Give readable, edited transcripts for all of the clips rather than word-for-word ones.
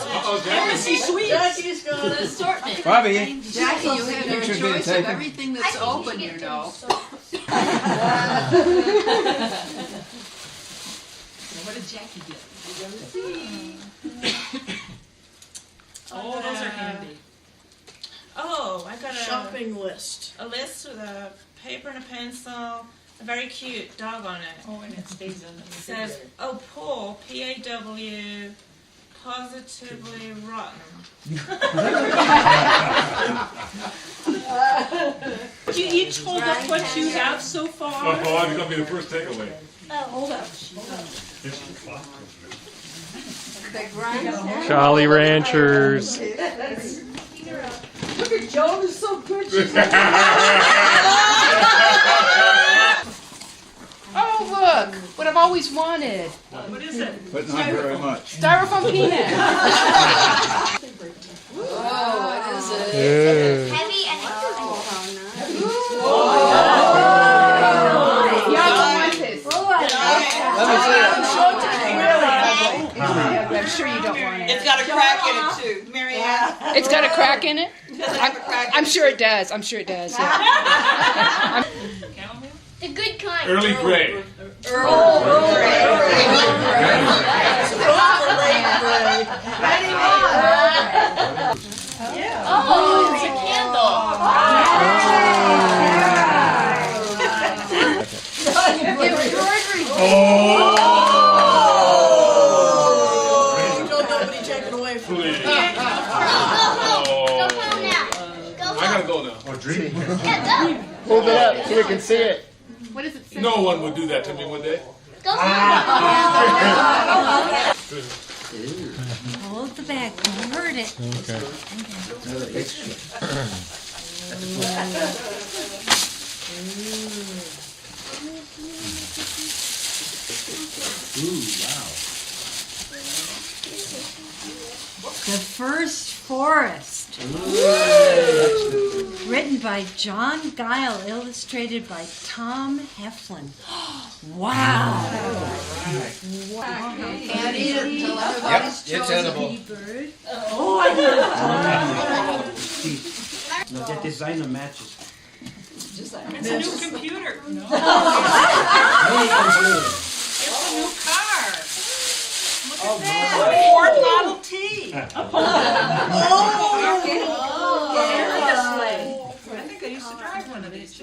Embassy Suites. Jackie's got it. Assortment. Bobby. Jackie, you have your Pictures being choice of taken. everything that's open, you know. What did Jackie get? Oh, those are handy. Oh, I got a Shopping list. list with a paper and a pencil, a very cute dog on it. Oh, and it stays in the It says, "Oh, Paul, P-A-W, positively rotten." Did you each hold up what you have so far? Oh, that's gonna be the first takeaway. Hold up. The grind. Jolly Ranchers. Look at Joan, is so good. Oh, look, what I've always wanted. What is it? But not very much. Styrofoam peanut. Oh, what is it? Yeah. Heavy and Yeah, I want this. Let me see it. I'm sure you don't want it. It's got a crack in it too, Mary Ann. It's got a crack in it? Does it have a crack in I'm it? sure it does. I'm sure it does. Yeah. the good kind. Early Grey. Oh, it's a candle. Don't nobody take it away from me. Please. Go home now. Go I home. gotta go now. Yeah, go. Hold it up so we can see it. What does it say? No one would do that to me one day. Go home. Hold the bag, don't hurt it. Okay. The First Forest. Written by John Guile, illustrated by Tom Heflin. Wow. Can't eat it until everybody's Yep, it's edible. Bird. No, the designer matches. It's a new computer. It's a new car. Look at that. Ford Model T. I think I used to drive one of these.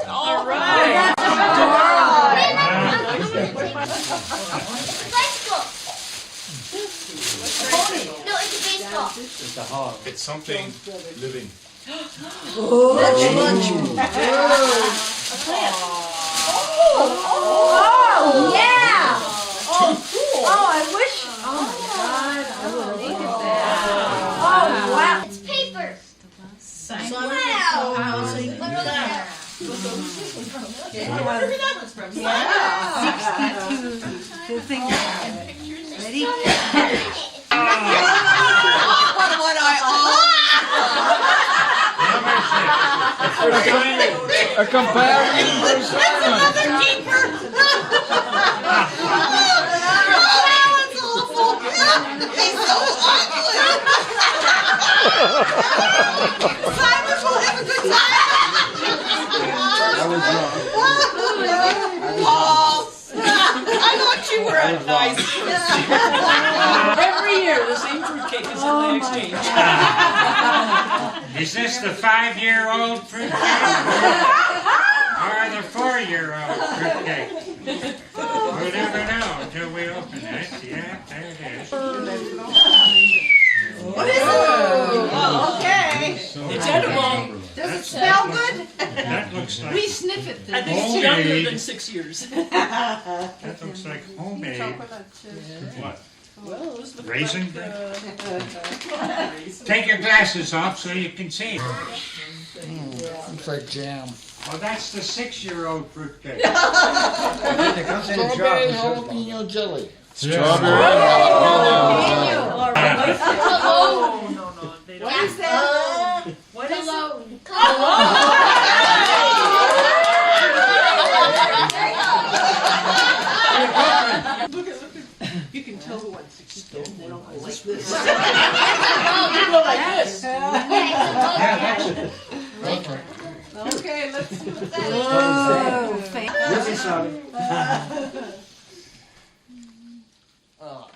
All right. Bicycle. No, it's a baseball. It's a hog. It's something living. Oh, Yeah. Oh, cool. Oh, I wish. Oh my God. I would have looked at that. Oh, wow. It's paper. wow. Housing. Look at that. I wonder who that was from. 62 fingers. Ready? A comparison for Simon. Every year, the same fruitcake is in the exchange. Is this the 5-year-old fruitcake? Or the 4-year-old fruitcake? We'll never know until we open it. Yeah, there it is. What is it? Oh, okay. It's edible. Does it smell good? That looks We like sniff it I then. think it's younger than 6 years. that looks like homemade. What? Raisin bread? Take your glasses off so you can see. Looks like jam. Oh, that's the 6-year-old fruitcake. It comes in a jar. Strawberry jalapeno jelly. Strawberry. Oh, no, they don't. What is that? What is it? Look at, you can tell what They don't go like this. You go like this. Okay, let's see what that is. Oh.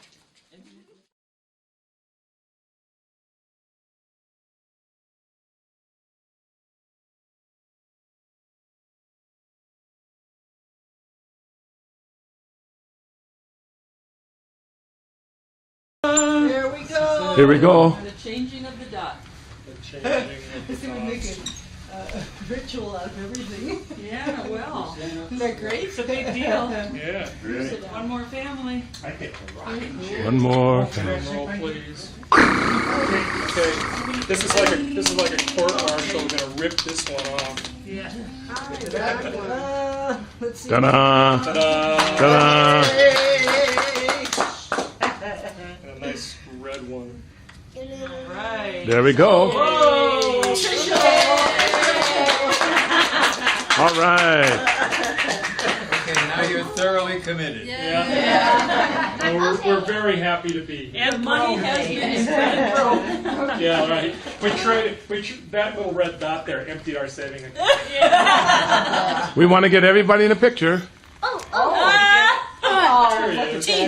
There we go. Here we go. The changing of the dot. See, we make a ritual out of everything. Yeah, well, Isn't that great? it's a big deal. Yeah. One more family. I get the rocking chair. One more. Roll, please. Okay, this is like a court martial. We're gonna rip this one off. Yeah. Let's see. Ta-da! Ta-da! Ta-da! And a nice red one. Right. There we go. All right. Okay, now you're thoroughly committed. Yeah. And we're very happy to be here. And money has been spent. Yeah, right. That little red dot there emptied our saving account. We want to get everybody in a picture. There he is.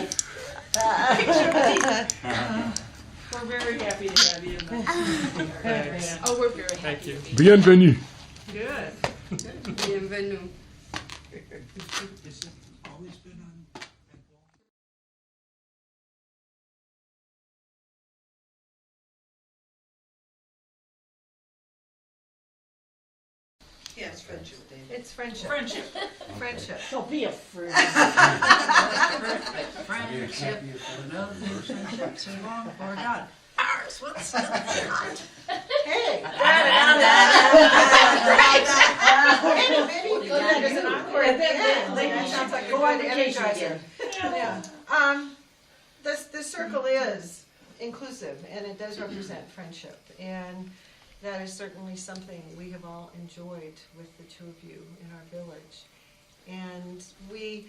We're very happy to have you. Thanks. Oh, we're very happy. Thank you. Bienvenue. Good. Bienvenue. Yes, friendship, David. It's friendship. Friendship. Friendship. Don't be afraid. Friendship. No friendship too long for God. Ours. What's not? Hey. Maybe there's an awkward end. Sounds like Go on vacation energizer. again. Yeah. The circle is inclusive, and it does represent friendship, and that is certainly something we have all enjoyed with the two of you in our village. And we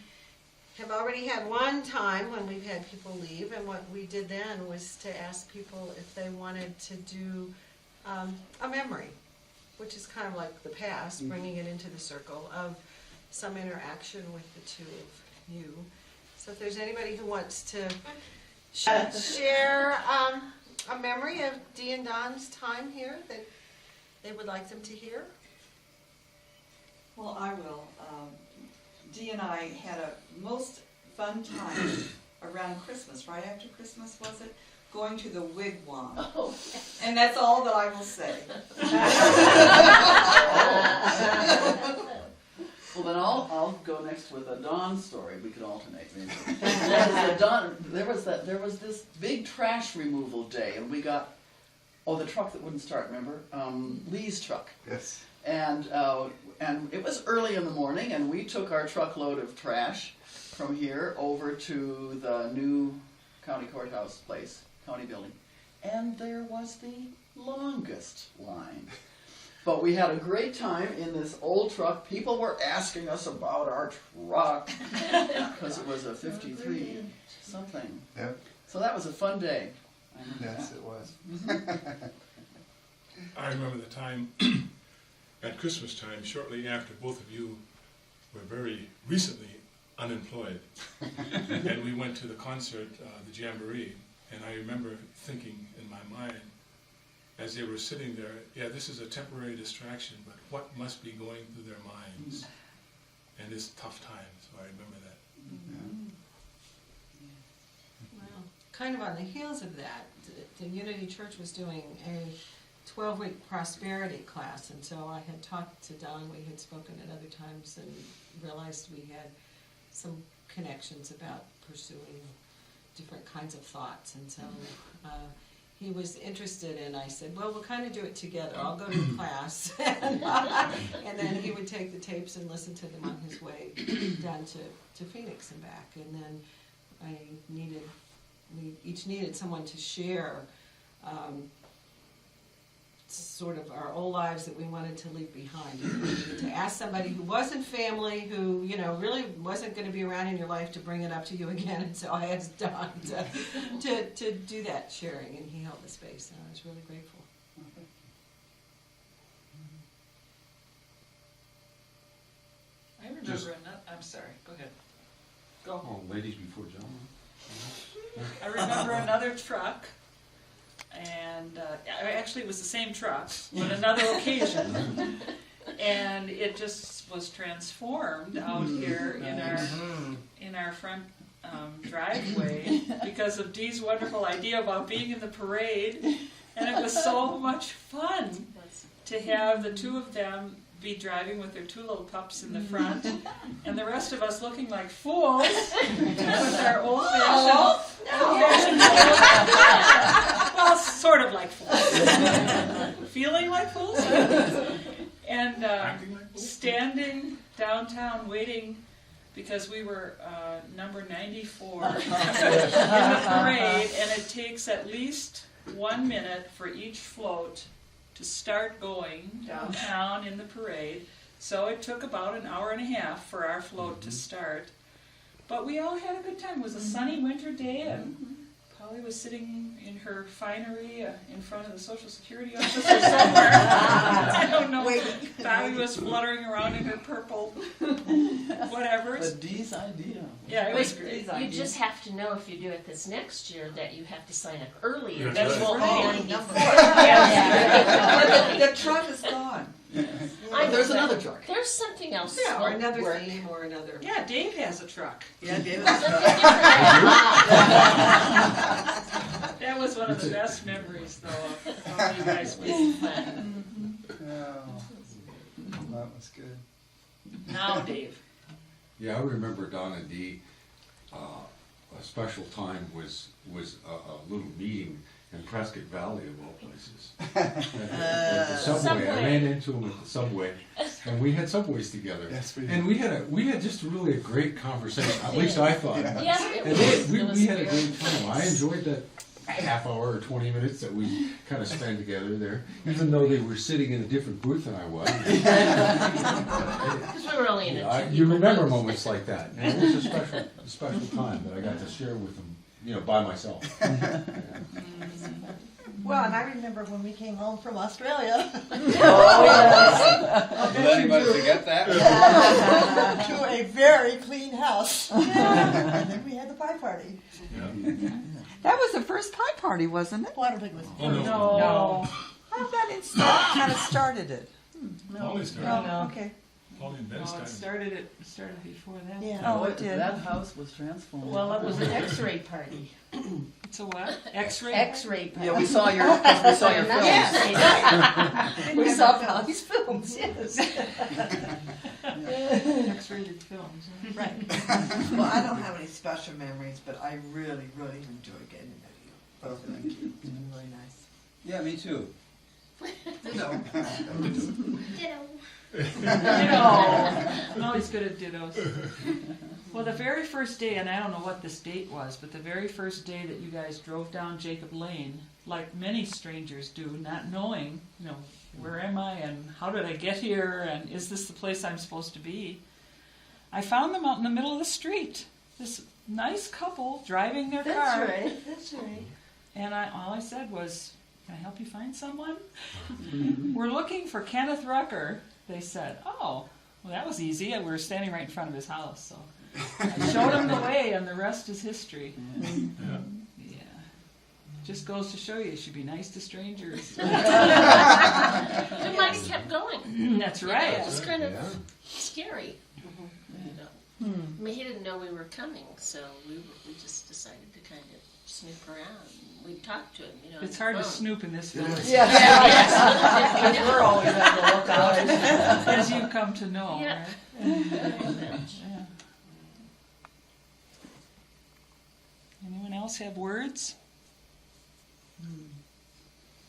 have already had one time when we've had people leave, and what we did then was to ask people if they wanted to do a memory, which is kind of like the past, bringing it into the circle of some interaction with the two of you. So if there's anybody who wants to share a memory of Dee and Don's time here that they would like them to hear? Well, I will. Dee and I had a most fun time around Christmas, right after Christmas, was it? Going to the wigwam. Oh. And that's all that I will say. Well, then I'll go next with a Dawn story. We could alternate, maybe. There was this big trash removal day, and we got the truck that wouldn't start. Remember, Lee's truck. Yes. And it was early in the morning, and we took our truckload of trash from here over to the new county courthouse place, county building, and there was the longest line. But we had a great time in this old truck. People were asking us about our truck because it was a 53 something. Yep. So that was a fun day. Yes, it was. I remember the time at Christmas time, shortly after both of you were very recently unemployed, and we went to the concert, the Jamboree, and I remember thinking in my mind, as they were sitting there, yeah, this is a temporary distraction, but what must be going through their minds? And it's tough times, so I remember that. Well, kind of on the heels of that, the Unity Church was doing a 12-week prosperity class, and so I had talked to Don. We had spoken at other times and realized we had some connections about pursuing different kinds of thoughts, and so he was interested, and I said, well, we'll kind of do it together. I'll go to the class, and then he would take the tapes and listen to them on his way down to Phoenix and back. And then we each needed someone to share sort of our old lives that we wanted to leave behind. And we needed to ask somebody who wasn't family, who, you know, really wasn't going to be around in your life to bring it up to you again. And so I asked Don to do that sharing, and he held the space, and I was really grateful. I remember I'm sorry, go ahead. Go. Oh, ladies before gentlemen. I remember another truck, and actually it was the same truck, but another occasion. And it just was transformed out here in our front driveway because of Dee's wonderful idea about being in the parade. And it was so much fun to have the two of them be driving with their two little pups in the front, and the rest of us looking like fools with our old-fashioned well, sort of like fools, feeling like fools, and standing downtown waiting because we were number 94 in the parade, and it takes at least 1 minute for each float to start going downtown in the parade. So it took about an hour and a half for our float to start. But we all had a good time. It was a sunny winter day, and Polly was sitting in her finery in front of the Social Security office or somewhere. I don't know. Bobby was fluttering around in her purple whatever. But Dee's idea. Yeah, it was great. You just have to know if you do it this next year that you have to sign up earlier. That's That's what right. The truck is gone. There's another truck. There's something else. Yeah, or that'll another work. theme, or another. Yeah, Dave has a truck. Yeah, David. That was one of the best memories, though, of you guys being fun. That was good. Now, Dave. Yeah, I remember Don and Dee, a special time was a little meeting in Prescott Valley of all places. At the subway. I ran into him at the subway, and we had subways together. And we had just really a great conversation. At least I thought. Yes, it And was. we had a great time. I enjoyed that half hour or 20 minutes that we kind of spent together there, even though they were sitting in a different booth than I was. Because we were only in a You remember moments like that. And it was a special time that I got to share with them, by myself. Well, and I remember when we came home from Australia. Did anybody forget that? To a very clean house. And then we had the pie party. That was the first pie party, wasn't it? Well, I don't think it was. Oh, no. No. How that kind of started it? Pauline started. Oh, okay. Pauline No, Ben's it time. started before that. Yeah. Oh, it did. That house was transformed. Well, it was an X-ray party. It's a what? X-ray? X-ray party. Yeah, we saw your films. Yes. We saw Polly's films, yes. X-rated films. Huh? Right. Well, I don't have any special memories, but I really, really enjoyed getting to know you. Both of you. Really nice. Yeah, me too. No. I'm always good at dittos. Well, the very first day, and I don't know what this date was, but the very first day that you guys drove down Jacob Lane, like many strangers do, not knowing, where am I and how did I get here and is this the place I'm supposed to be? I found them out in the middle of the street. This nice couple driving their car. That's right. And all I said was, "Can I help you find someone?" "We're looking for Kenneth Rucker," they said. "Oh, well, that was easy. We were standing right in front of his house, so I showed him the way, and the rest is history." Yeah. Yeah. Just goes to show you should be nice to strangers. We might have kept going. That's right. It was kind of scary. I mean, he didn't know we were coming, so we just decided to kind of snoop around. We talked to him, It's hard to snoop in this village. Yes. We're always on the lookout. As you come to know. Yeah. Right? Yeah. Anyone else have words?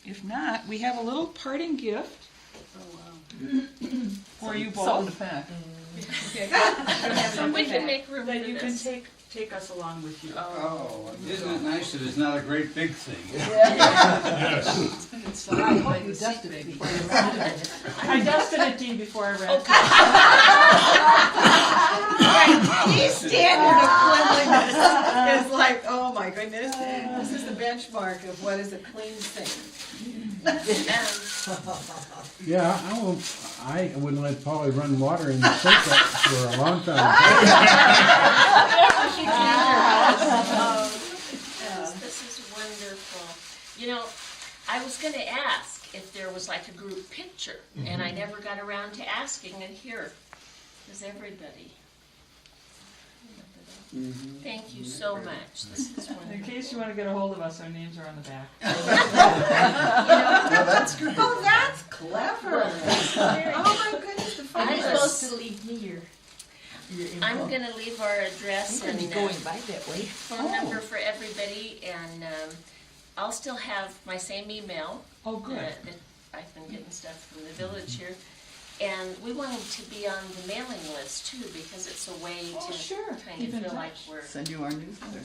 If not, we have a little parting gift for you both. Something to pack. So we can make room that for you can this. take take us along with you. Oh, isn't it nice that it's not a great big thing? Yes. I hope you dusted it before you ran it. I dusted it, Dee, before I ran. Dee's standard of cleanliness is like, oh my goodness, this is the benchmark of what is a clean thing. Yeah, I wouldn't let Polly run water in the sink for a long time. This is wonderful. You know, I was going to ask if there was like a group picture, and I never got around to asking, and here is everybody. Thank you so much. This is wonderful. In case you want to get a hold of us, our names are on the back. That's good. Oh, that's clever. Oh my goodness, the fun. I'm supposed to leave me your I'm going to leave our address I'm and gonna be going by that way. phone number for everybody, and I'll still have my same email. Oh, good. That I've been getting stuff from the village here. And we wanted to be on the mailing list too, because it's a way to kind Keep in of feel touch. like we're Send you our newsletter.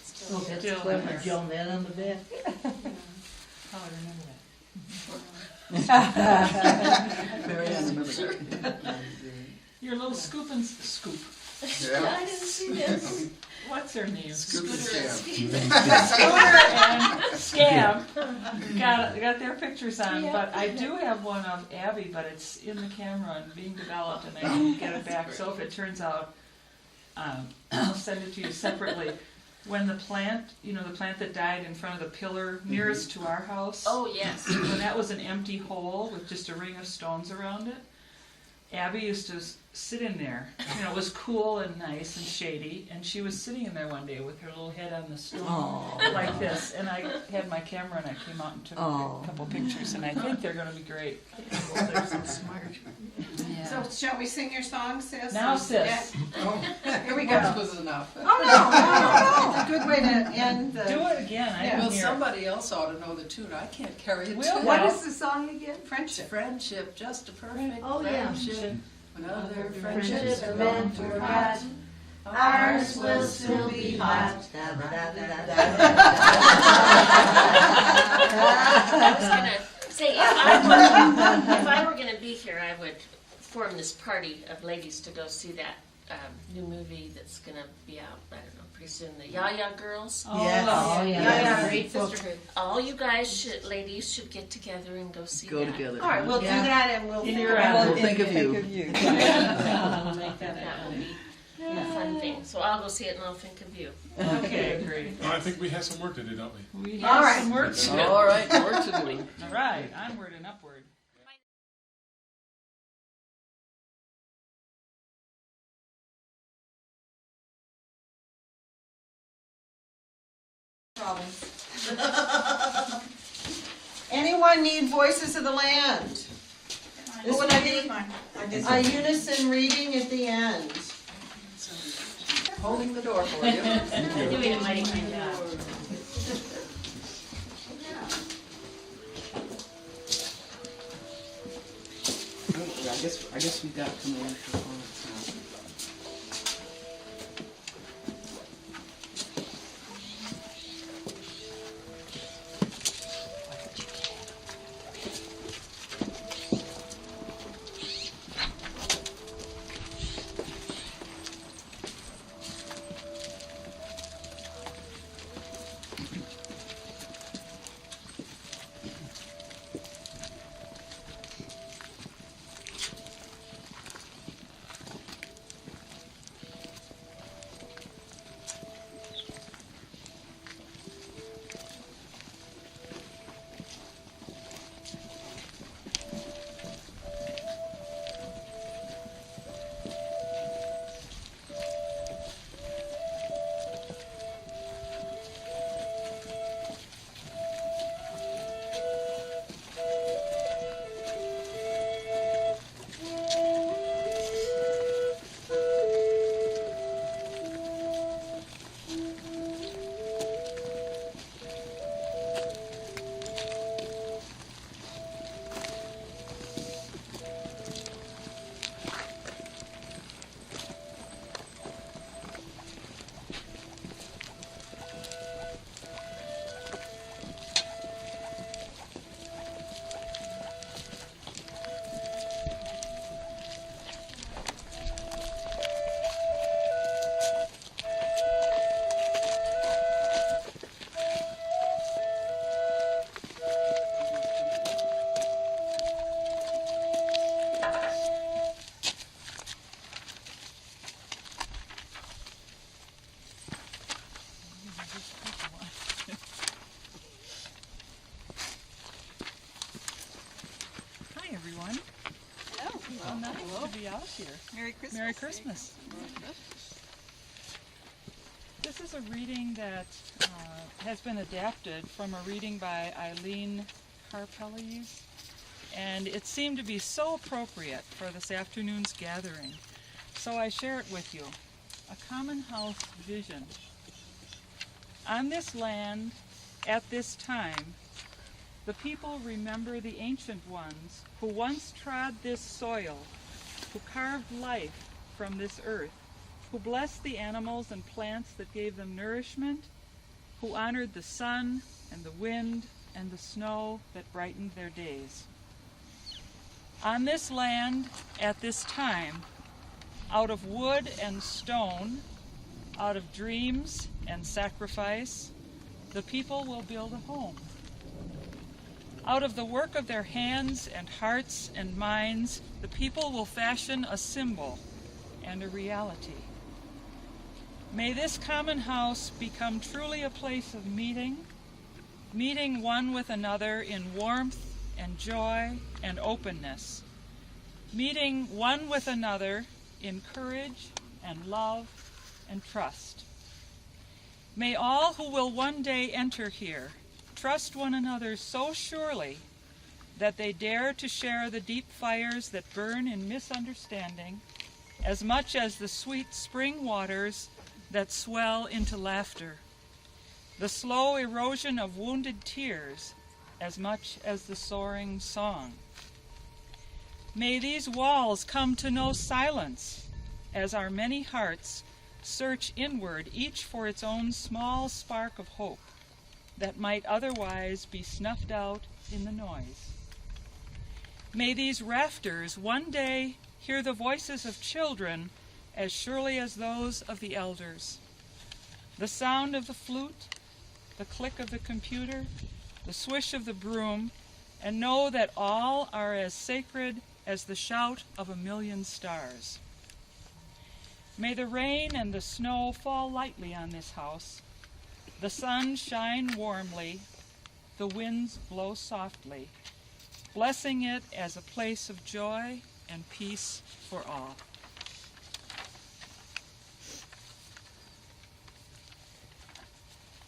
still Oh, that's Still clever, there. Joan, that on the back. How I remember that. Mary Ann remembers it. Your little scoop and scoop. I didn't see this. What's her name? Scoop and Scam. Scooter and Scam got their pictures on, but I do have one of Abby, but it's in the camera and being developed, and I didn't get it back. So if it turns out, I'll send it to you separately. When the plant, the plant that died in front of the pillar nearest to our house, Oh, yes. when that was an empty hole with just a ring of stones around it, Abby used to sit in there. It was cool and nice and shady, and she was sitting in there one day with her little head on the stone like this, and I had my camera and I came out and took a couple pictures, and I think they're going to be great. Well, they're so smart. So shall we sing your song, sis? Now, sis. Here we go. That was enough. Oh, no. It's a good way to end the. Do it again. I Well, didn't hear it. somebody else ought to know the tune. I can't carry it. Will. What is the song again? Friendship. Friendship, just a perfect Oh, yeah. friendship. When other Friendships friendships are are meant meant for for God. Ours will still be hot. I was going to say, if I were going to be here, I would form this party of ladies to go see that new movie that's going to be out, I don't know, pretty soon, the Yaya Girls. Yes. Oh, yeah. Yeah. Great sisterhood. All you ladies should get together and go see Go that. together. All right, we'll do that and we'll figure We'll out. We'll think of you. We'll make that That will be a fun thing. So I'll go see it and I'll think of you. Okay, great. Well, I think we have some work to do, don't we? We All have right. some work to do. All right, work to do. All right, onward and upward. Anyone need Voices of the Land? This would be a unison reading at the end. Holding the door for you. You're doing a mighty fine job. I guess we got command performance now. nice to be out here. Merry Christmas. Merry Christmas. This is a reading that has been adapted from a reading by Eileen Carpelli's, and it seemed to be so appropriate for this afternoon's gathering. So I share it with you. A Common House Vision. On this land, at this time, the people remember the ancient ones who once trod this soil, who carved life from this earth, who blessed the animals and plants that gave them nourishment, who honored the sun and the wind and the snow that brightened their days. On this land, at this time, out of wood and stone, out of dreams and sacrifice, the people will build a home. Out of the work of their hands and hearts and minds, the people will fashion a symbol and a reality. May this common house become truly a place of meeting one with another in warmth and joy and openness, meeting one with another in courage and love and trust. May all who will one day enter here trust one another so surely that they dare to share the deep fires that burn in misunderstanding as much as the sweet spring waters that swell into laughter, the slow erosion of wounded tears as much as the soaring song. May these walls come to know silence as our many hearts search inward, each for its own small spark of hope that might otherwise be snuffed out in the noise. May these rafters one day hear the voices of children as surely as those of the elders, the sound of the flute, the click of the computer, the swish of the broom, and know that all are as sacred as the shout of a million stars. May the rain and the snow fall lightly on this house, the sun shine warmly, the winds blow softly, blessing it as a place of joy and peace for all.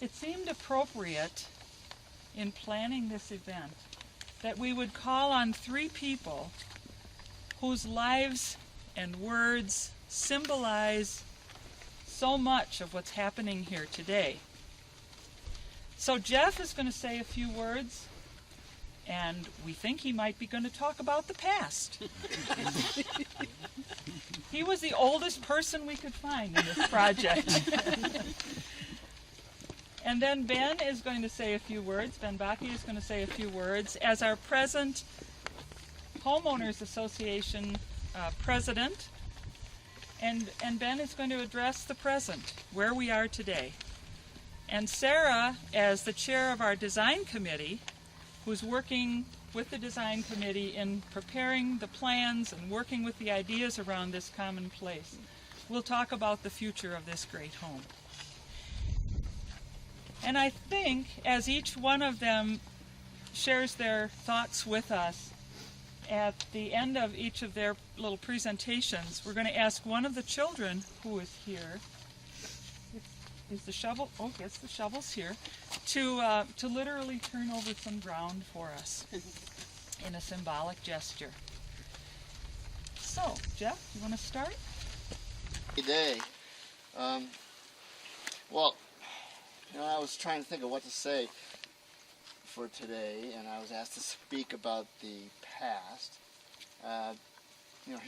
It seemed appropriate in planning this event that we would call on three people whose lives and words symbolize so much of what's happening here today. So Jeff is going to say a few words, and we think he might be going to talk about the past. He was the oldest person we could find in this project. And then Ben is going to say a few words. Ben Bakke is going to say a few words as our present Homeowners Association president. And Ben is going to address the present, where we are today. And Sarah, as the chair of our design committee, who's working with the design committee in preparing the plans and working with the ideas around this common place, will talk about the future of this great home. And I think as each one of them shares their thoughts with us, at the end of each of their little presentations, we're going to ask one of the children who is here, is the shovel, oh yes, the shovel's here, to literally turn over some ground for us in a symbolic gesture. So, Jeff, you want to start? Good day. Well, I was trying to think of what to say for today, and I was asked to speak about the past.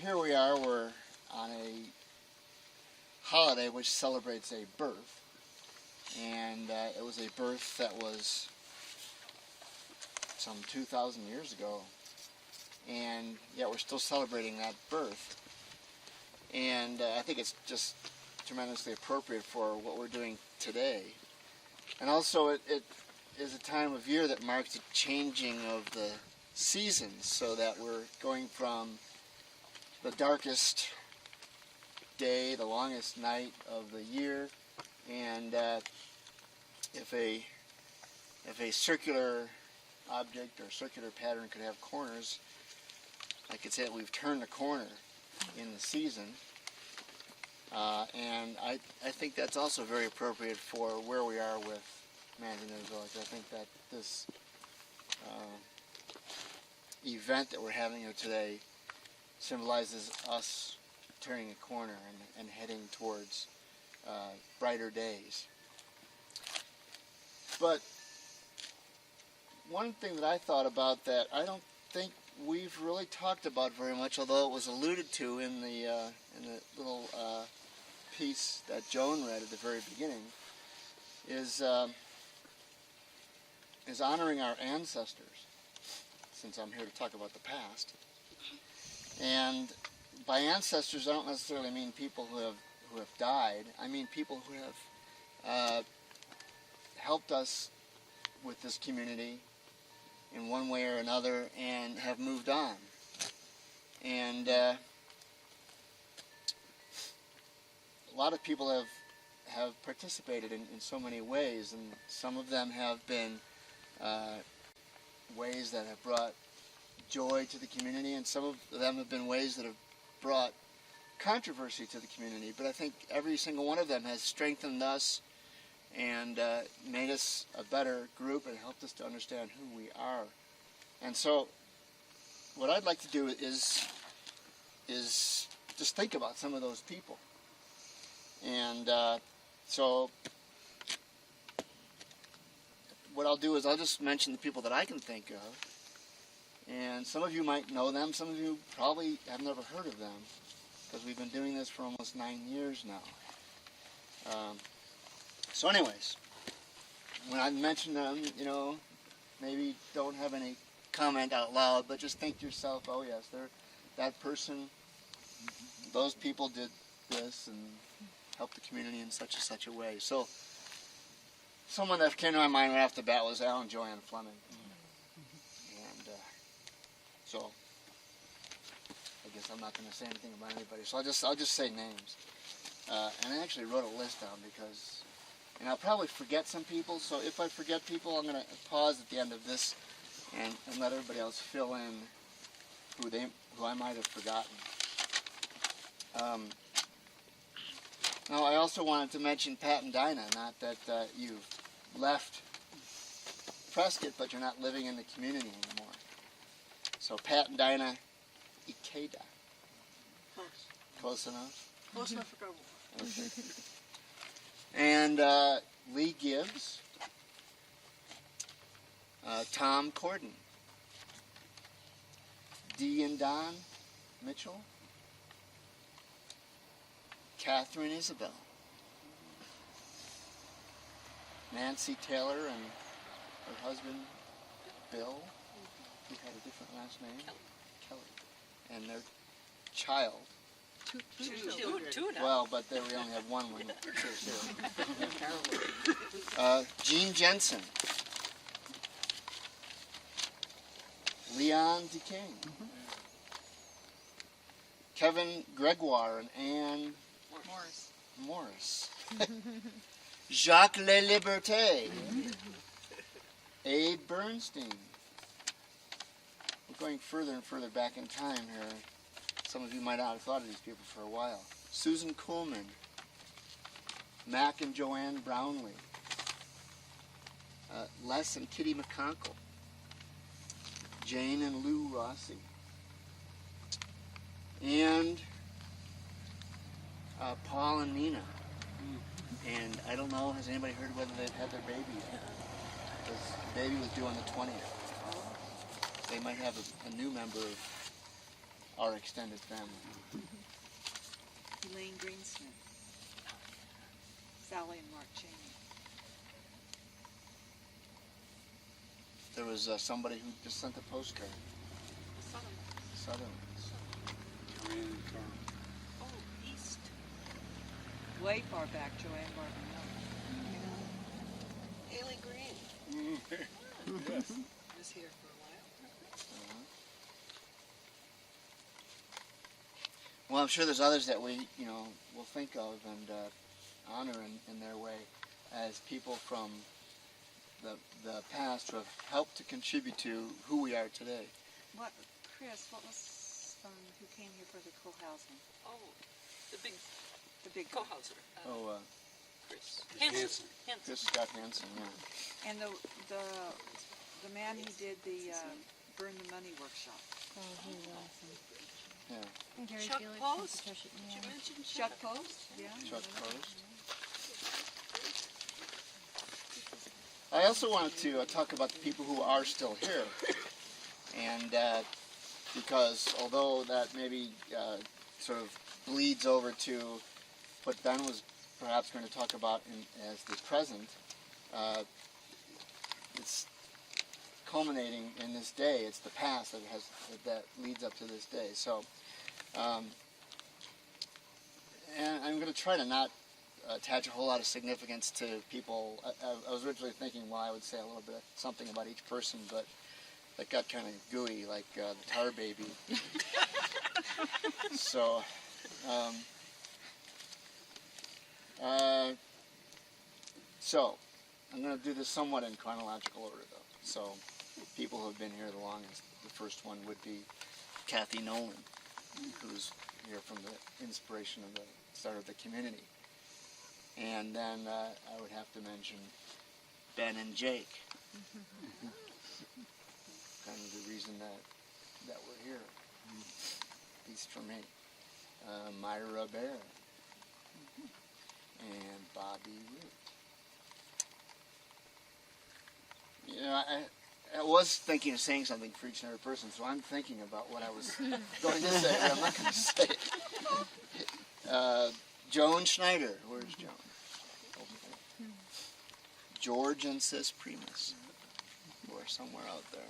Here we are, we're on a holiday which celebrates a birth, and it was a birth that was some 2,000 years ago, and yet we're still celebrating that birth. And I think it's just tremendously appropriate for what we're doing today. And also it is a time of year that marks the changing of the seasons, so that we're going from the darkest day, the longest night of the year, and if a circular object or circular pattern could have corners, I could say that we've turned the corner in the season. And I think that's also very appropriate for where we are with managing the village. I think that this event that we're having here today symbolizes us turning a corner and heading towards brighter days. But one thing that I thought about that I don't think we've really talked about very much, although it was alluded to in the little piece that Joan read at the very beginning, is honoring our ancestors. Since I'm here to talk about the past, and by ancestors, I don't necessarily mean people who have died. I mean people who have helped us with this community in one way or another and have moved on. And a lot of people have participated in so many ways, and some of them have been ways that have brought joy to the community, and some of them have been ways that have brought controversy to the community. But I think every single one of them has strengthened us and made us a better group and helped us to understand who we are. And so what I'd like to do is just think about some of those people. And so what I'll do is I'll just mention the people that I can think of. And some of you might know them, some of you probably have never heard of them, because we've been doing this for almost 9 years now. So anyways, when I mention them, maybe don't have any comment out loud, but just think to yourself, oh yes, that person, those people did this and helped the community in such and such a way. So someone that came to my mind right off the bat was Al and Joanne Fleming. And so I guess I'm not going to say anything about anybody, so I'll just say names. And I actually wrote a list down because, and I'll probably forget some people, so if I forget people, I'm going to pause at the end of this and let everybody else fill in who I might have forgotten. Now, I also wanted to mention Pat and Dinah, not that you've left Prescott, but you're not living in the community anymore. So Pat and Dinah Ikeda. Close enough? Close enough for go. Okay. And Lee Gibbs, Tom Corden, Dee and Don Mitchell, Catherine Isabel, Nancy Taylor and her husband Bill, who had a different last name, Kelly, and their child. Two now. Well, but we only have one. Gene Jensen, Leon DeKing, Kevin Gregoire and Anne Morris, Jacques Le Liberté, Abe Bernstein. We're going further and further back in time here. Some of you might not have thought of these people for a while. Susan Kuhlman, Mac and Joanne Brownlee, Les and Kitty McConkle, Jane and Lou Rossi, and Paul and Nina. And I don't know, has anybody heard whether they've had their baby yet? Because the baby was due on the 20th. They might have a new member of our extended family. Elaine Greensmith, Sally and Mark Cheney. There was somebody who just sent a postcard. Southern. Oh, East. Way far back, Joanne Barber. Haley Green Yes. was here for a while. Well, I'm sure there's others that we, will think of and honor in their way as people from the past who have helped to contribute to who we are today. Chris, what was who came here for the co-housing? Oh, the big co-houser. Chris Hansen. Chris Scott Hansen, yeah. And the man who did the Burn the Money workshop. Oh, he was awesome. Yeah. Gary Chuck Felix, Post? Patricia, Did you yeah. mention Chuck Post? Yeah. Chuck Post. I also wanted to talk about the people who are still here, and because although that maybe sort of bleeds over to what Ben was perhaps going to talk about as the present, it's culminating in this day. It's the past that leads up to this day. So, and I'm going to try to not attach a whole lot of significance to people. I was originally thinking, well, I would say a little bit something about each person, but that got kind of gooey, like the Tar Baby. So, so I'm going to do this somewhat in chronological order, though. So, people who have been here the longest. The first one would be Kathy Nolan, who's here from the inspiration of the start of the community. And then I would have to mention Ben and Jake. Kind of the reason that we're here, at least for me. Myra Bear and Bobby Root. You know, I was thinking of saying something for each and every person, so I'm thinking about what I was going to say, but I'm not going to say it. Joan Schneider. Where's Joan? George and Sis Primus, who are somewhere out there.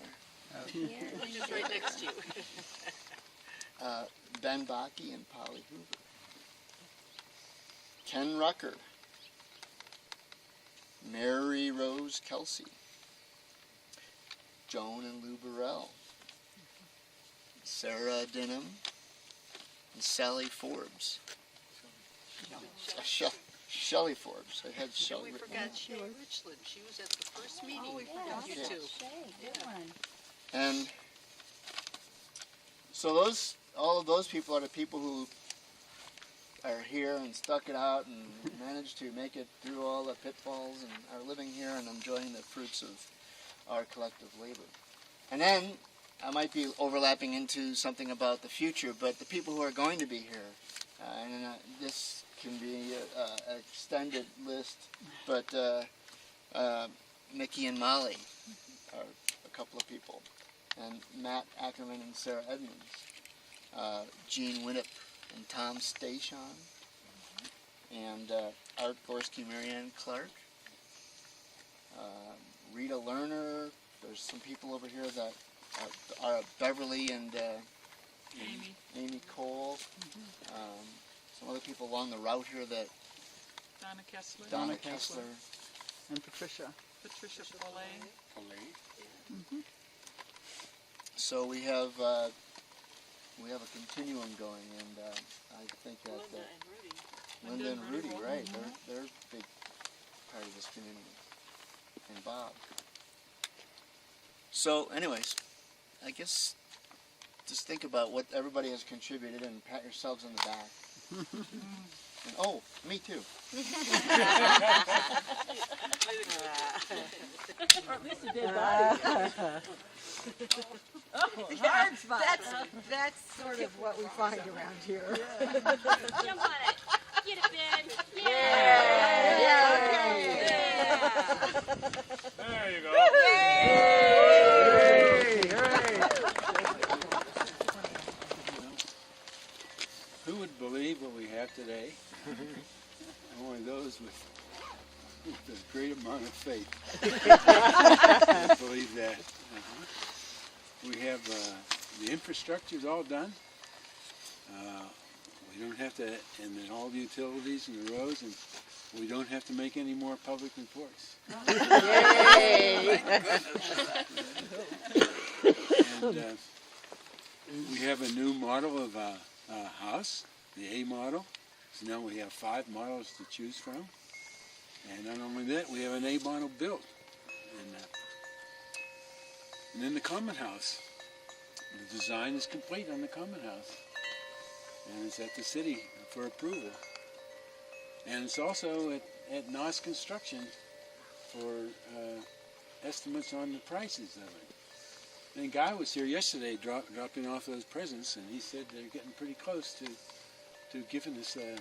Just right next to you. Ben Bakke and Polly Hoover. Ken Rucker. Mary Rose Kelsey. Joan and Lou Burrell. Sarah Denham and Sally Forbes. Shelley Forbes. I had Shelley. We forgot Shay Richland. She was at the first meeting. Oh, we forgot you that. two. Good one. And so all of those people are the people who are here and stuck it out and managed to make it through all the pitfalls and are living here and enjoying the fruits of our collective labor. And then I might be overlapping into something about the future, but the people who are going to be here, and this can be an extended list, but Mickey and Molly are a couple of people, and Matt Ackerman and Sarah Edmonds, Gene Winnip and Tom Station, and Art Gorski, Marianne Clark, Rita Lerner. There's some people over here that are Beverly and Amy Cole. Some other people along the route here that Donna Kessler. And Patricia. Patricia Paulet. So we have a continuum going, and I think that Linda and Rudy, right? They're a big part of this community, and Bob. So, anyways, I guess just think about what everybody has contributed and pat yourselves on the back. And, oh, me too. Or at least a dead body. Hard spot. That's sort of what we find around here. Jump on it. Get it, Ben. There you go. Who would believe what we have today? Only those with a great amount of faith. I believe that. We have the infrastructure's all done. We don't have to, and then all the utilities and the roads, and we don't have to make any more public reports. Yay! And we have a new model of house, the A model. So now we have 5 models to choose from. And not only that, we have an A model built. And then the common house. the design is complete on the common house, and it's at the city for approval. And it's also at NOS Construction for estimates on the prices of it. And a guy was here yesterday dropping off those presents, and he said they're getting pretty close to giving us an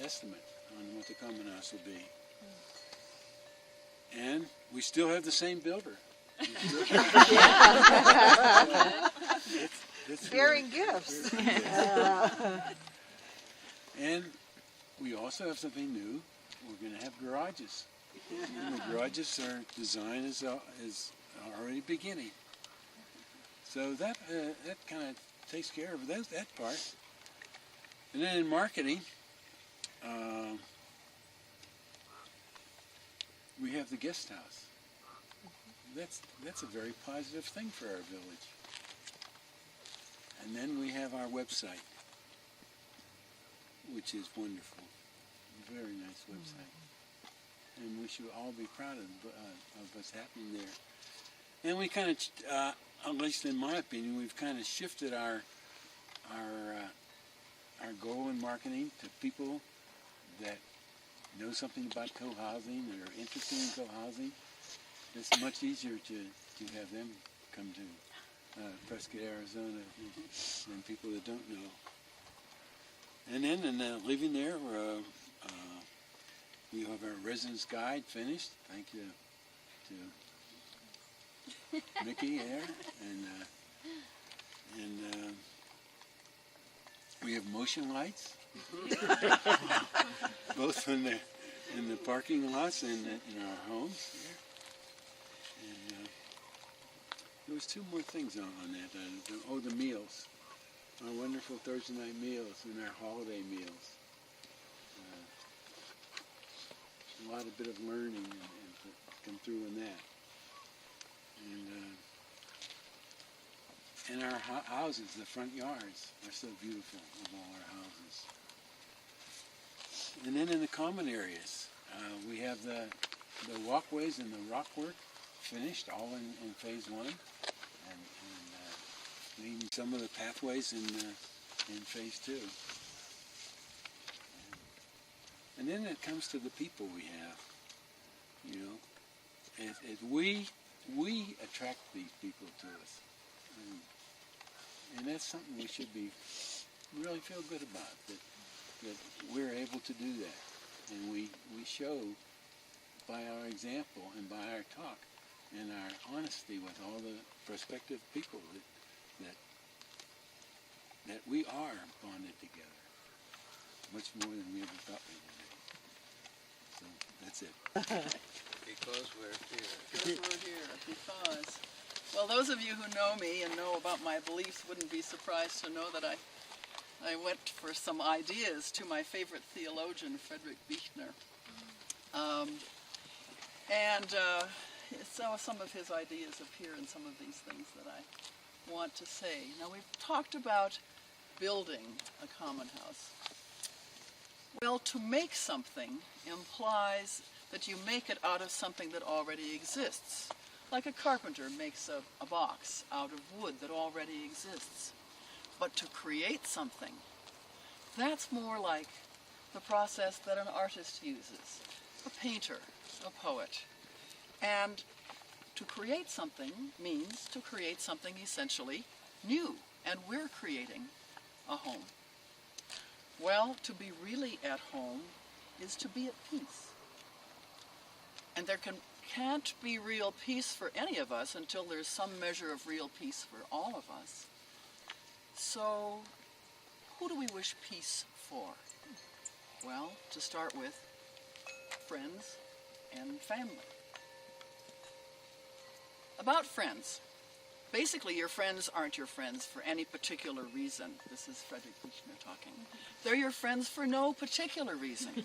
estimate on what the common house will be. And we still have the same builder. It's Bearing gifts. And we also have something new. We're going to have garages. And the garages are design is already beginning. So that kind of takes care of that part. And then in marketing, we have the guest house. That's a very positive thing for our village. And then we have our website, which is wonderful. Very nice website. And we should all be proud of what's happening there. And we kind of, at least in my opinion, we've kind of shifted our goal in marketing to people that know something about co-housing or are interested in co-housing. It's much easier to have them come to Prescott, Arizona, than people that don't know. And then leaving there, we have our residence guide finished. Thank you to Mickey there, and we have motion lights, both in the parking lots and in our homes. And there was two more things on that. The meals, our wonderful Thursday night meals and our holiday meals. A lot of bit of learning and come through in that. And our houses, the front yards, are so beautiful of all our houses. And then in the common areas, we have the walkways and the rock work finished, all in phase one, and leading some of the pathways in phase two. And then it comes to the people we have. You know, we attract these people to us, and that's something we should be really feel good about, that we're able to do that, and we show by our example and by our talk and our honesty with all the prospective people that we are bonded together, much more than we ever thought we would be. So that's it. Because we're here. Because, well, those of you who know me and know about my beliefs wouldn't be surprised to know that I went for some ideas to my favorite theologian, Friedrich Buechner. So some of his ideas appear in some of these things that I want to say. Now, we've talked about building a common house. Well, to make something implies that you make it out of something that already exists. Like a carpenter makes a box out of wood that already exists. But to create something, that's more like the process that an artist uses, a painter, a poet. And to create something means to create something essentially new, and we're creating a home. Well, to be really at home is to be at peace. And there can't be real peace for any of us until there's some measure of real peace for all of us. So, who do we wish peace for? Well, to start with, friends and family. About friends. Basically, your friends aren't your friends for any particular reason. This is Friedrich Buechner talking. They're your friends for no particular reason.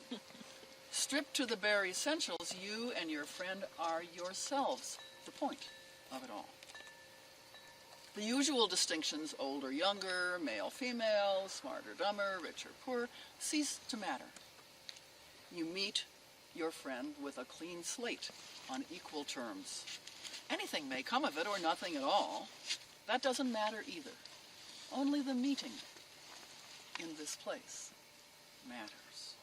Stripped to the bare essentials, you and your friend are yourselves the point of it all. The usual distinctions, old or younger, male, female, smart or dumber, rich or poor, cease to matter. You meet your friend with a clean slate on equal terms. Anything may come of it or nothing at all, That doesn't matter either. Only the meeting in this place matters.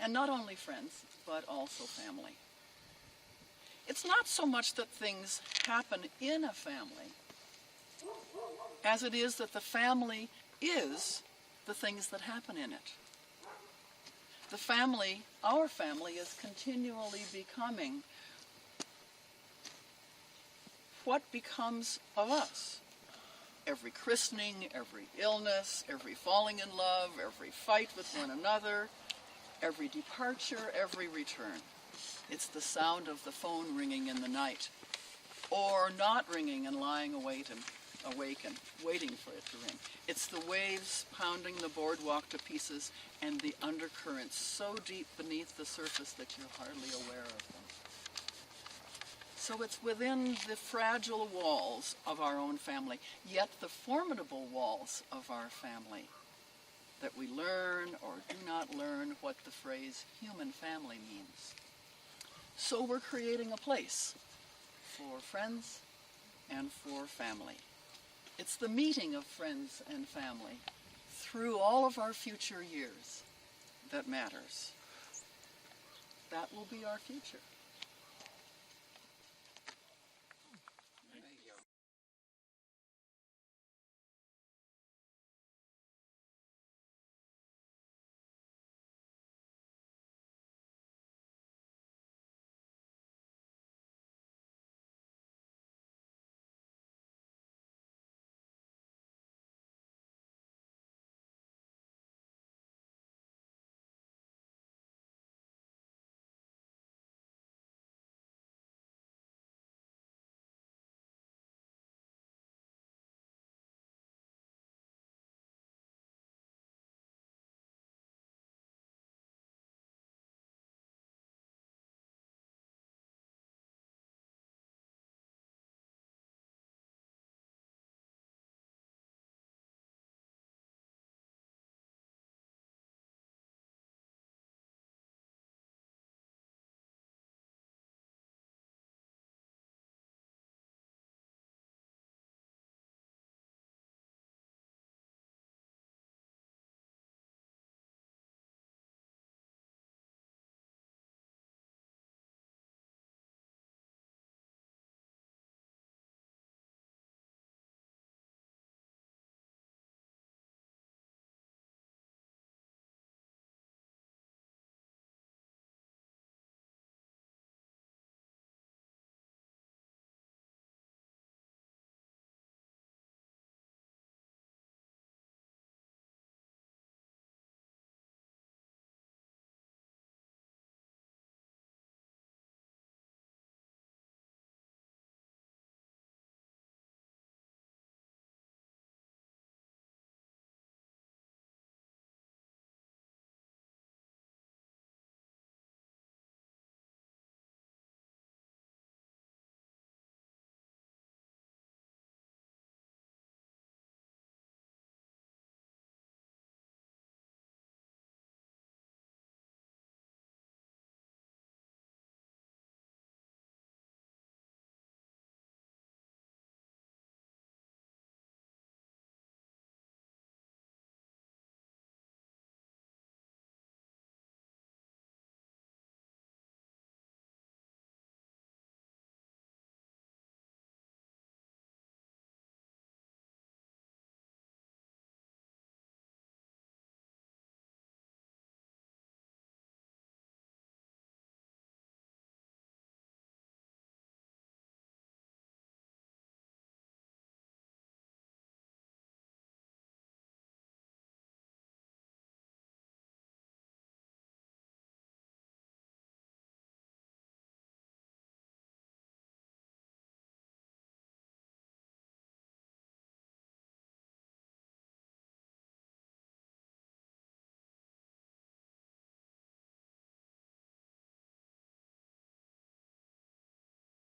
And not only friends, but also family. It's not so much that things happen in a family as it is that the family is the things that happen in it. The family, our family, is continually becoming what becomes of us. Every christening, every illness, every falling in love, every fight with one another, every departure, every return. It's the sound of the phone ringing in the night, or not ringing and lying awake and waiting for it to ring. It's the waves pounding the boardwalk to pieces and the undercurrents so deep beneath the surface that you're hardly aware of them. So it's within the fragile walls of our own family, yet the formidable walls of our family, that we learn or do not learn what the phrase human family means. So we're creating a place for friends and for family. It's the meeting of friends and family through all of our future years that matters. That will be our future.